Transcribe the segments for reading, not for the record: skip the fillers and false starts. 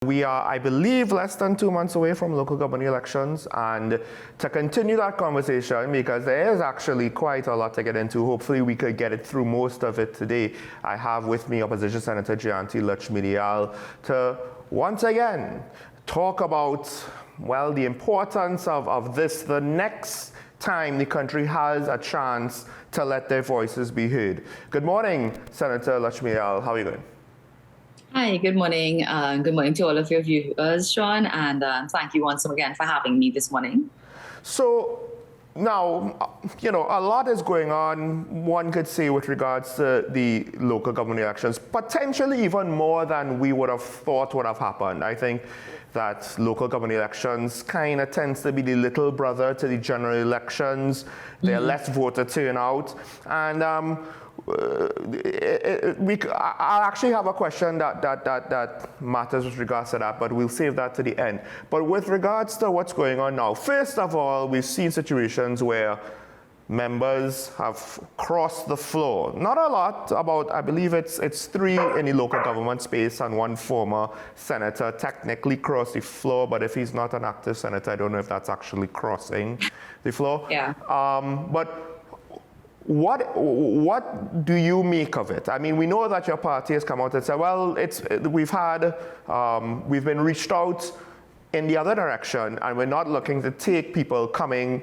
We are, I believe, less than 2 months away from local government elections, and to continue that conversation, because there is actually quite a lot to get into, hopefully we could get it through most of it today. I have with me Opposition Senator Jayanti Lutchmedial to once again talk about, well, the importance of this, the next time the country has a chance to let their voices be heard. Good morning, Senator Lutchmedial. How are you doing? Hi, good morning. Good morning to all of your viewers, Sean, and thank you once again for having me this morning. So now, you know, a lot is going on, one could say, with regards to the local government elections, potentially even more than we would have thought would have happened. I think that local government elections kind of tends to be the little brother to the general elections. They're less voter turnout, and I'll actually have a question that matters with regards to that, but we'll save that to the end. But with regards to what's going on now, first of all, we've seen situations where members have crossed the floor. Not a lot, about, I believe it's 3 in the local government space, and 1 former senator technically crossed the floor, but if he's not an active senator, I don't know if that's actually crossing the floor. Yeah. But what do you make of it? I mean, we know that your party has come out and said, well, we've been reached out in the other direction, and we're not looking to take people coming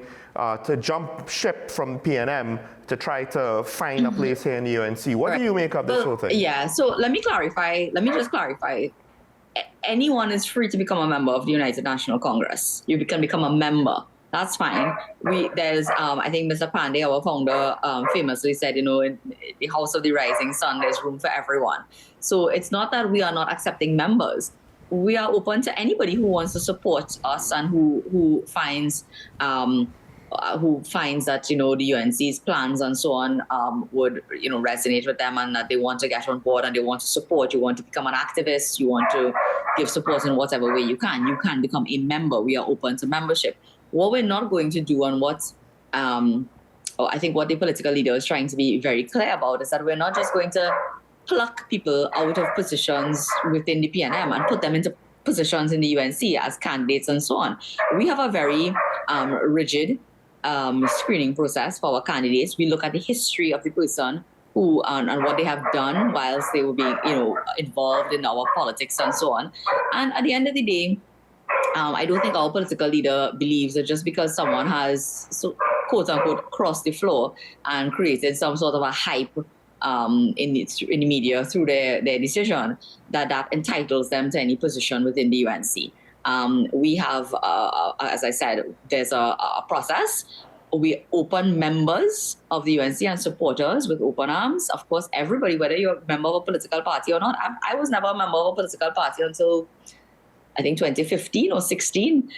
to jump ship from PNM to try to find a place here in the UNC. What do you make of this whole thing? Yeah, so let me just clarify. Anyone is free to become a member of the United National Congress. You can become a member. That's fine. There's, I think Mr. Pandey, our founder, famously said, you know, in the House of the Rising Sun, there's room for everyone. So it's not that we are not accepting members. We are open to anybody who wants to support us and who finds that, you know, the UNC's plans and so on would, you know, resonate with them, and that they want to get on board and they want to support. You want to become an activist. You want to give support in whatever way you can become a member. We are open to membership. What we're not going to do, and what I think what the political leader is trying to be very clear about, is that we're not just going to pluck people out of positions within the PNM and put them into positions in the UNC as candidates and so on. We have a very rigid screening process for our candidates. We look at the history of the person who and what they have done whilst they will be, you know, involved in our politics and so on. And at the end of the day, I don't think our political leader believes that just because someone has, quote unquote, crossed the floor and created some sort of a hype in the media through their decision, that entitles them to any position within the UNC. We have, as I said, there's a process. We open members of the UNC and supporters with open arms. Of course, everybody, whether you're a member of a political party or not. I was never a member of a political party until I think 2015 or 16,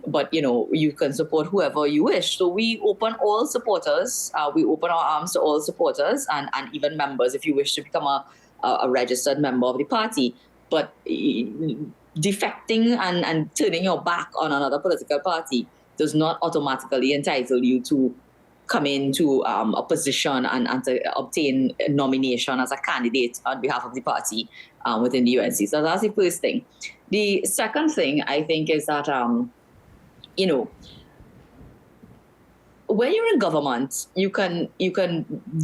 but, you know, you can support whoever you wish. So we open all supporters, we open our arms to all supporters and even members if you wish to become a registered member of the party. But defecting and turning your back on another political party does not automatically entitle you to come into a position and to obtain a nomination as a candidate on behalf of the party within the UNC. So that's the first thing. The second thing, I think, is that, you know, when you're in government, you can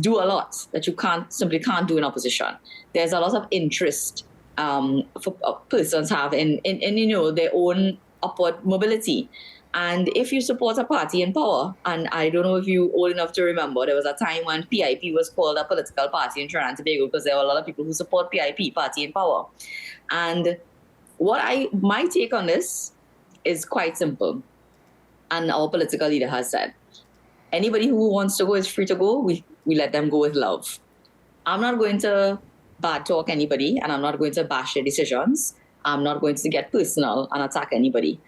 do a lot that you simply can't do in opposition. There's a lot of interest for persons have in you know, their own upward mobility. And if you support a party in power, and I don't know if you're old enough to remember, there was a time when PIP was called a political party in Trinidad and Tobago because there were a lot of people who support PIP, party in power. And my take on this is quite simple. And our political leader has said, anybody who wants to go is free to go. We let them go with love. I'm not going to bad talk anybody, and I'm not going to bash their decisions. I'm not going to get personal and attack anybody.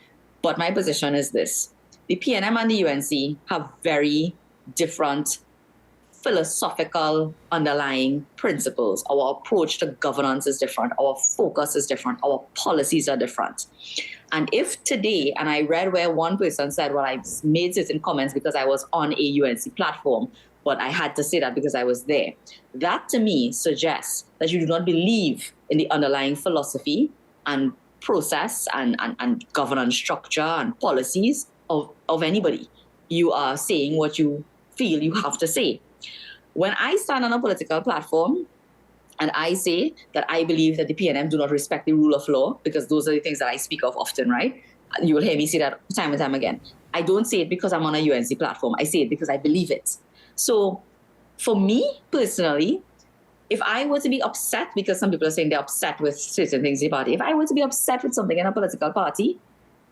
But my position is this. The PNM and the UNC have very different philosophical underlying principles. Our approach to governance is different. Our focus is different. Our policies are different. And if today, and I read where one person said, well, I made certain comments because I was on a UNC platform, but I had to say that because I was there. That to me suggests that you do not believe in the underlying philosophy and process and governance structure and policies of anybody. You are saying what you feel you have to say. When I stand on a political platform and I say that I believe that the PNM do not respect the rule of law, because those are the things that I speak of often, right? You will hear me say that time and time again. I don't say it because I'm on a UNC platform. I say it because I believe it. So for me personally, if I were to be upset, because some people are saying they're upset with certain things in the party, if I were to be upset with something in a political party,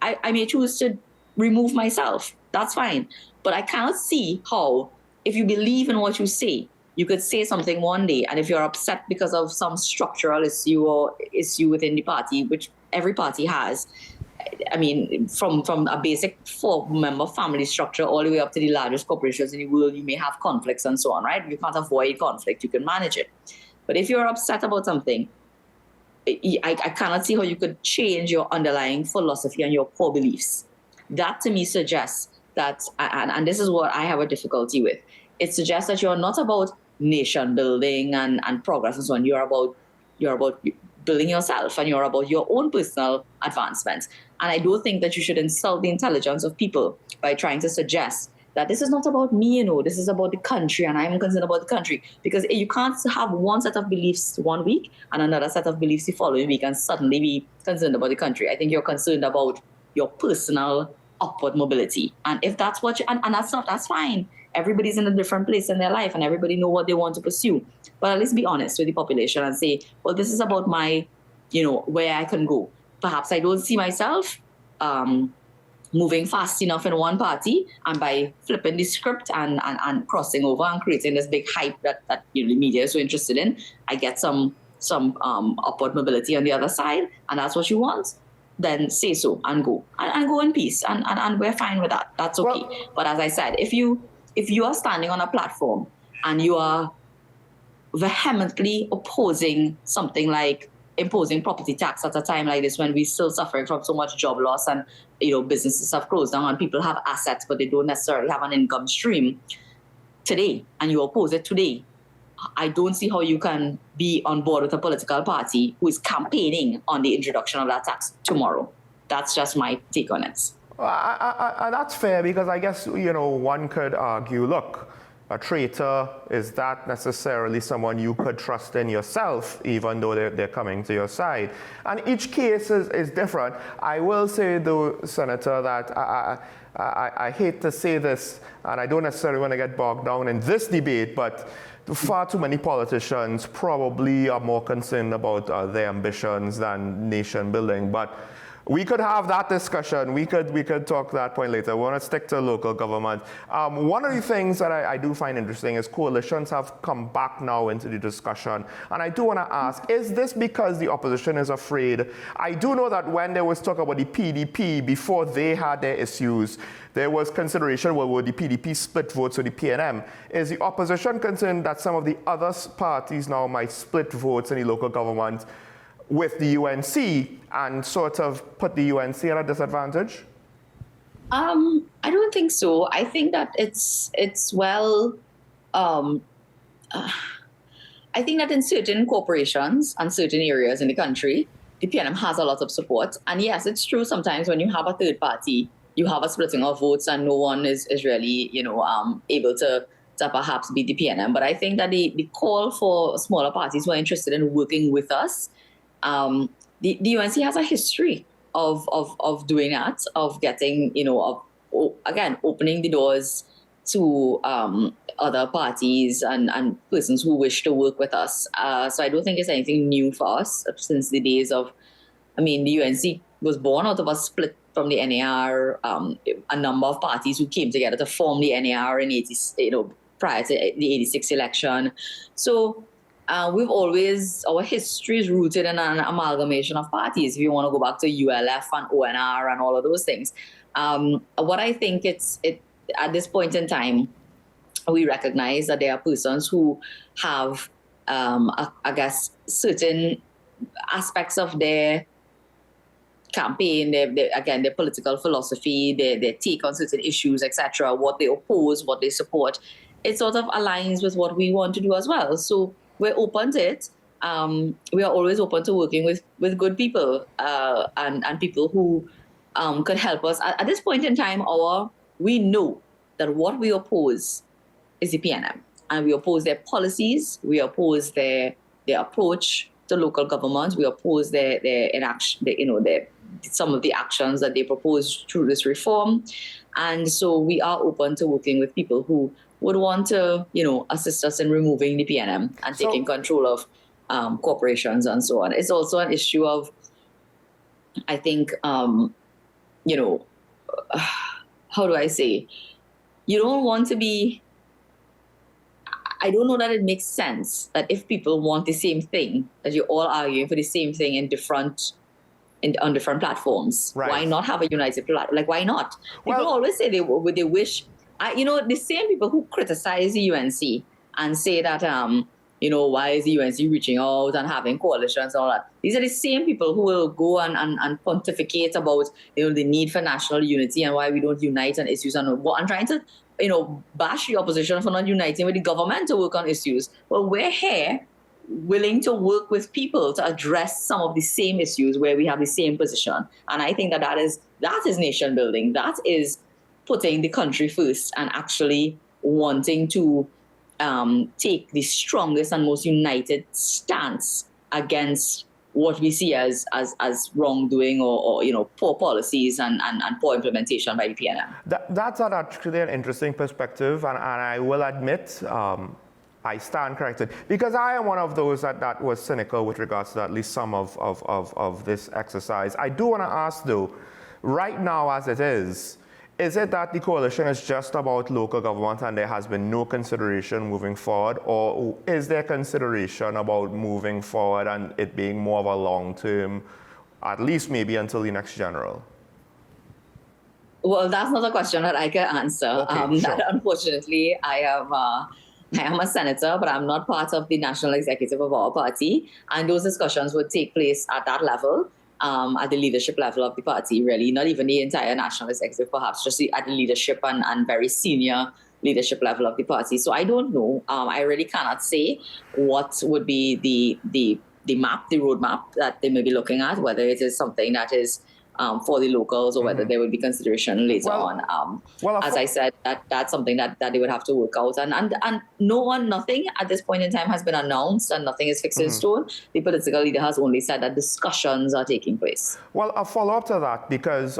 I may choose to remove myself. That's fine. But I cannot see how, if you believe in what you say, you could say something one day, and if you're upset because of some structural issue or issue within the party, which every party has, I mean, from a basic 4-member family structure all the way up to the largest corporations in the world, you may have conflicts and so on, right? You can't avoid conflict, you can manage it. But if you're upset about something, I cannot see how you could change your underlying philosophy and your core beliefs. That to me suggests that, and this is what I have a difficulty with, it suggests that you're not about nation building and progress and so on. You're about building yourself, and you're about your own personal advancement. And I don't think that you should insult the intelligence of people by trying to suggest that this is not about me, this is about the country, and I'm concerned about the country. Because you can't have one set of beliefs one week and another set of beliefs the following week and suddenly be concerned about the country. I think you're concerned about your personal upward mobility. And if that's what and that's fine. Everybody's in a different place in their life and everybody know what they want to pursue. But let's be honest with the population and say, well, this is about my, where I can go. Perhaps I don't see myself moving fast enough in one party, and by flipping the script and crossing over and creating this big hype that the media is so interested in, I get some upward mobility on the other side, and that's what you want. Then say so and go and go in peace, and we're fine with that. That's okay. Well, but as I said, if you are standing on a platform and you are vehemently opposing something like imposing property tax at a time like this, when we're still suffering from so much job loss and businesses have closed down and people have assets but they don't necessarily have an income stream today, and you oppose it today, I don't see how you can be on board with a political party who is campaigning on the introduction of that tax tomorrow. That's just my take on it. That's fair, because I guess, one could argue, look, a traitor, is that necessarily someone you could trust in yourself, even though they're coming to your side? And each case is different. I will say, though, Senator, that I hate to say this, and I don't necessarily want to get bogged down in this debate, but far too many politicians probably are more concerned about their ambitions than nation building. But we could have that discussion. We could talk that point later. We want to stick to local government. One of the things that I do find interesting is coalitions have come back now into the discussion. And I do want to ask, is this because the opposition is afraid? I do know that when there was talk about the PDP, before they had their issues, there was consideration, well, would the PDP split votes with the PNM? Is the opposition concerned that some of the other parties now might split votes in the local government with the UNC and sort of put the UNC at a disadvantage? I don't think so. I think that it's well. I think that in certain corporations and certain areas in the country, the PNM has a lot of support. And yes, it's true. Sometimes when you have a third party, you have a splitting of votes, and no one is really able to perhaps beat the PNM. But I think that the call for smaller parties who are interested in working with us. The UNC has a history of doing that, of getting, again, opening the doors to other parties and persons who wish to work with us. So I don't think it's anything new for us since the days of, the UNC was born out of a split from the NAR, a number of parties who came together to form the NAR in prior to the 86 election. So we've always, our history is rooted in an amalgamation of parties. If you want to go back to ULF and ONR and all of those things. What I think at this point in time, we recognize that there are persons who have, I guess, certain aspects of their campaign, their political philosophy, their take on certain issues, etc., what they oppose, what they support. It sort of aligns with what we want to do as well. So we're open to it. we are always open to working with good people and people who could help us. At this point in time, we know that what we oppose is the PNM, and we oppose their policies, we oppose their approach to local governments, we oppose their inaction, some of the actions that they propose through this reform, and so we are open to working with people who would want to, assist us in removing the PNM and taking control of corporations and so on. It's also an issue of, I think, how do I say? You don't want to be. I don't know that it makes sense that if people want the same thing, that you're all arguing for the same thing on different platforms. Right. Why not have a united platform? Like, why not? People always say they wish. The same people who criticize the UNC and say that, why is the UNC reaching out and having coalitions and all that? These are the same people who will go and pontificate about, the need for national unity and why we don't unite on issues and trying to, bash the opposition for not uniting with the government to work on issues. Well, we're here willing to work with people to address some of the same issues where we have the same position. And I think that is nation building. That is putting the country first and actually wanting to take the strongest and most united stance against what we see as wrongdoing or poor policies and poor implementation by the PNM. That's actually an interesting perspective, and I will admit I stand corrected, because I am one of those that was cynical with regards to at least some of this exercise. I do want to ask, though, right now as it is it that the coalition is just about local government and there has been no consideration moving forward, or is there consideration about moving forward and it being more of a long-term, at least maybe until the next general? Well, that's not a question that I can answer. Okay, sure. Unfortunately, I am a senator, but I'm not part of the national executive of our party, and those discussions would take place at that level. At the leadership level of the party, really, not even the entire national executive, perhaps just at the leadership and very senior leadership level of the party. So I don't know. I really cannot say what would be the roadmap that they may be looking at, whether it is something that is for the locals or whether there would be consideration later on. As I said, that's something that they would have to work out. And nothing at this point in time has been announced and nothing is fixed in stone. The political leader has only said that discussions are taking place. Well, a follow-up to that, because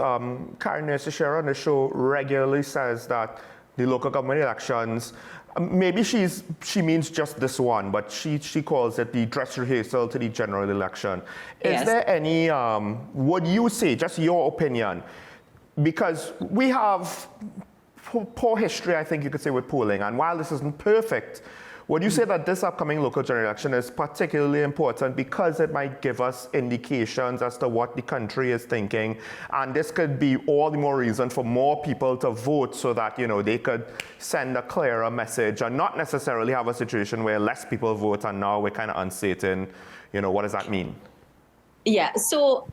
Karen Nurse-Shera on the show regularly says that the local government elections, maybe she means just this one, but she calls it the dress rehearsal to the general election. Is there any, would you say, just your opinion, because we have poor history, I think you could say, with polling, and while this isn't perfect, would you say that this upcoming local general election is particularly important because it might give us indications as to what the country is thinking, and this could be all the more reason for more people to vote so that, they could send a clearer message and not necessarily have a situation where less people vote and now we're kind of uncertain, what does that mean? Yeah, so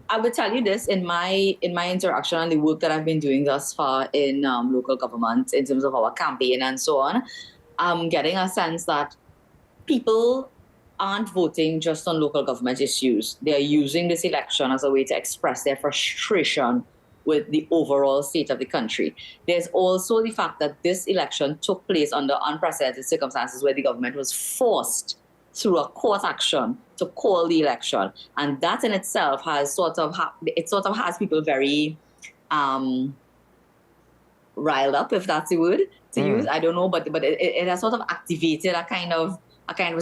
I would tell you this, in my interaction and the work that I've been doing thus far in local government in terms of our campaign and so on, I'm getting a sense that people aren't voting just on local government issues. They're using this election as a way to express their frustration with the overall state of the country. There's also the fact that this election took place under unprecedented circumstances where the government was forced through a court action to call the election. And that in itself has has people very riled up, if that's the word to use. I don't know, but it has sort of activated a kind of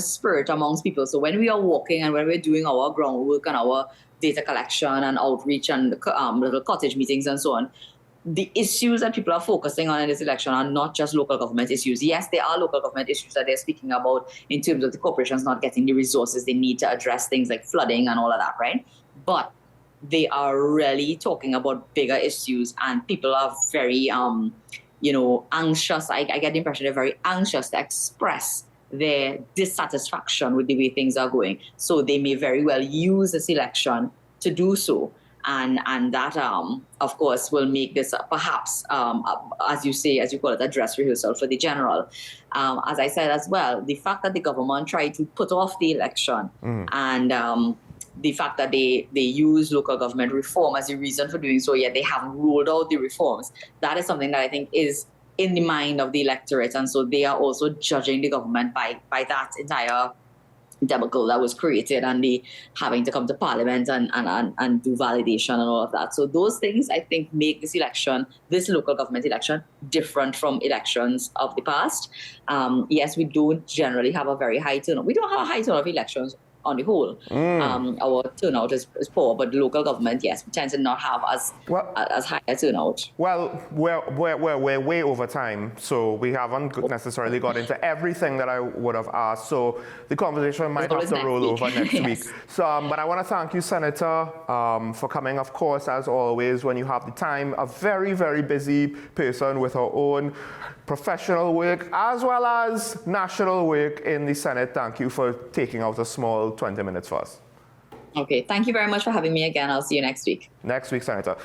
spirit amongst people. So when we are walking and when we're doing our groundwork and our data collection and outreach and little cottage meetings and so on, the issues that people are focusing on in this election are not just local government issues. Yes, there are local government issues that they're speaking about in terms of the corporations not getting the resources they need to address things like flooding and all of that, right? But they are really talking about bigger issues, and people are very, anxious. I get the impression they're very anxious to express their dissatisfaction with the way things are going. So they may very well use this election to do so. and that of course will make this perhaps as you say, as you call it, a dress rehearsal for the general. As I said as well, the fact that the government tried to put off the election and the fact that they use local government reform as a reason for doing so, yet they haven't rolled out the reforms, that is something that I think is in the mind of the electorate. And so they are also judging the government by that entire debacle that was created, and the having to come to parliament and do validation and all of that. So those things, I think, make this election, this local government election, different from elections of the past. Yes, we don't generally have a very high turnout. We don't have a high turnout of elections on the whole. Our turnout is poor, but local government, yes, we tend to not have as high a turnout. Well, we're way over time, so we haven't necessarily got into everything that I would have asked. So the conversation might have to roll over next week. So, but I want to thank you, Senator, for coming. Of course, as always, when you have the time, a very, very busy person with her own professional work as well as national work in the Senate. Thank you for taking out a small 20 minutes for us. Okay, thank you very much for having me again. I'll see you next week. Next week, Senator.